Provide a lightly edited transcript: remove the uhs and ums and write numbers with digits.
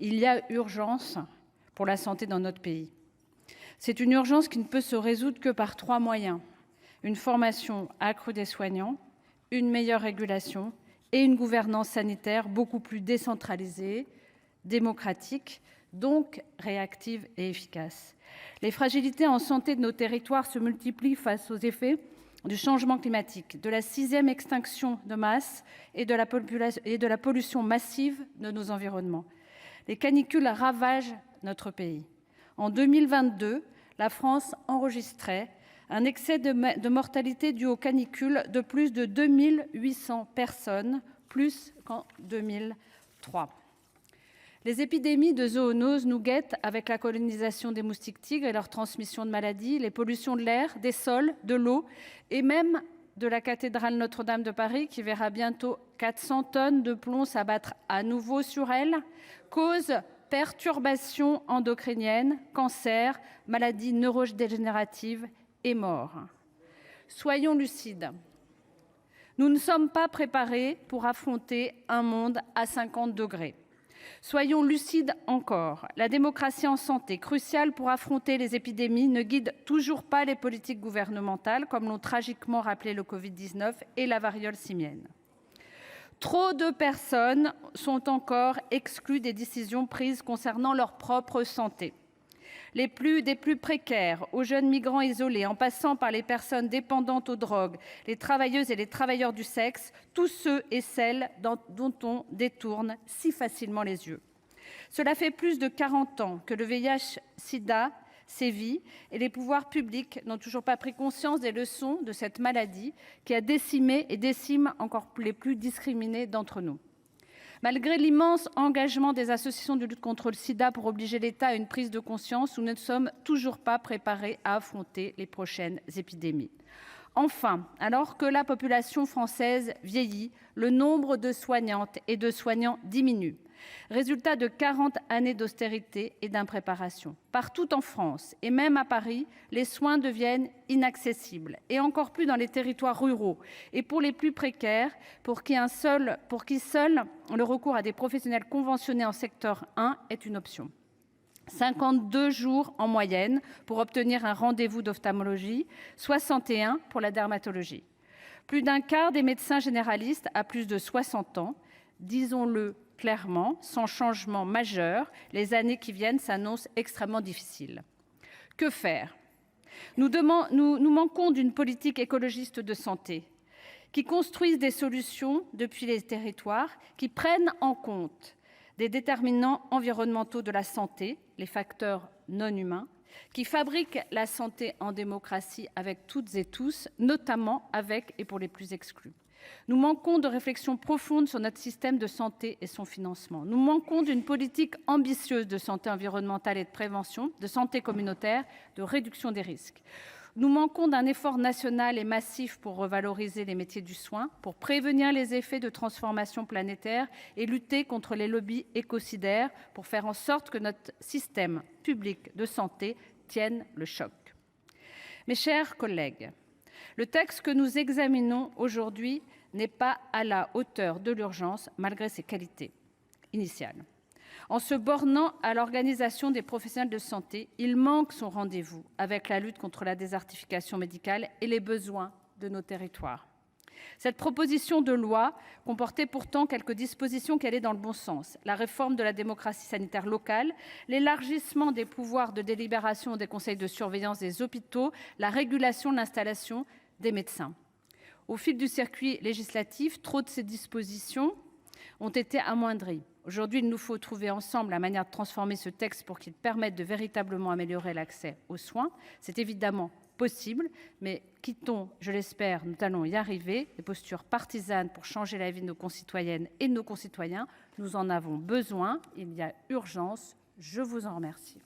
Il y a urgence pour la santé dans notre pays. C'est une urgence qui ne peut se résoudre que par 3 moyens : une formation accrue des soignants, une meilleure régulation et une gouvernance sanitaire beaucoup plus décentralisée, démocratique, donc réactive et efficace. Les fragilités en santé de nos territoires se multiplient face aux effets du changement climatique, de la 6e extinction de masse et de la pollution massive de nos environnements. Les canicules ravagent notre pays. En 2022, la France enregistrait un excès de mortalité dû aux canicules de plus de 2 800 personnes, plus qu'en 2003. Les épidémies de zoonoses nous guettent avec la colonisation des moustiques tigres et leur transmission de maladies, les pollutions de l'air, des sols, de l'eau et même de la cathédrale Notre-Dame de Paris, qui verra bientôt 400 tonnes de plomb s'abattre à nouveau sur elle, cause perturbations endocriniennes, cancers, maladies neurodégénératives et morts. Soyons lucides. Nous ne sommes pas préparés pour affronter un monde à 50 degrés. Soyons lucides encore. La démocratie en santé, cruciale pour affronter les épidémies, ne guide toujours pas les politiques gouvernementales, comme l'ont tragiquement rappelé le Covid-19 et la variole simienne. Trop de personnes sont encore exclues des décisions prises concernant leur propre santé. Des plus précaires aux jeunes migrants isolés, en passant par les personnes dépendantes aux drogues, les travailleuses et les travailleurs du sexe, tous ceux et celles dont on détourne si facilement les yeux. Cela fait plus de 40 ans que le VIH/Sida sévit et les pouvoirs publics n'ont toujours pas pris conscience des leçons de cette maladie qui a décimé et décime encore les plus discriminés d'entre nous. Malgré l'immense engagement des associations de lutte contre le sida pour obliger l'État à une prise de conscience, nous ne sommes toujours pas préparés à affronter les prochaines épidémies. Enfin, alors que la population française vieillit, le nombre de soignantes et de soignants diminue. Résultat de 40 années d'austérité et d'impréparation. Partout en France, et même à Paris, les soins deviennent inaccessibles, et encore plus dans les territoires ruraux. Et pour les plus précaires, pour qui seul le recours à des professionnels conventionnés en secteur 1 est une option. 52 jours en moyenne pour obtenir un rendez-vous d'ophtalmologie, 61 pour la dermatologie. Plus d'un quart des médecins généralistes a plus de 60 ans. Disons-le clairement, sans changement majeur, les années qui viennent s'annoncent extrêmement difficiles. Que faire ? Nous manquons d'une politique écologiste de santé qui construise des solutions depuis les territoires, qui prennent en compte des déterminants environnementaux de la santé, les facteurs non humains, qui fabriquent la santé en démocratie avec toutes et tous, notamment avec et pour les plus exclus. Nous manquons de réflexion profonde sur notre système de santé et son financement. Nous manquons d'une politique ambitieuse de santé environnementale et de prévention, de santé communautaire, de réduction des risques. Nous manquons d'un effort national et massif pour revaloriser les métiers du soin, pour prévenir les effets de transformation planétaire et lutter contre les lobbies écocidaires, pour faire en sorte que notre système public de santé tienne le choc. Mes chers collègues, le texte que nous examinons aujourd'hui n'est pas à la hauteur de l'urgence, malgré ses qualités initiales. En se bornant à l'organisation des professionnels de santé, il manque son rendez-vous avec la lutte contre la désertification médicale et les besoins de nos territoires. Cette proposition de loi comportait pourtant quelques dispositions qui allaient dans le bon sens : la réforme de la démocratie sanitaire locale, l'élargissement des pouvoirs de délibération des conseils de surveillance des hôpitaux, la régulation de l'installation des médecins. Au fil du circuit législatif, trop de ces dispositions ont été amoindries. Aujourd'hui, il nous faut trouver ensemble la manière de transformer ce texte pour qu'il permette de véritablement améliorer l'accès aux soins. C'est évidemment possible, mais quittons, je l'espère, nous allons y arriver, les postures partisanes pour changer la vie de nos concitoyennes et de nos concitoyens. Nous en avons besoin, il y a urgence. Je vous en remercie.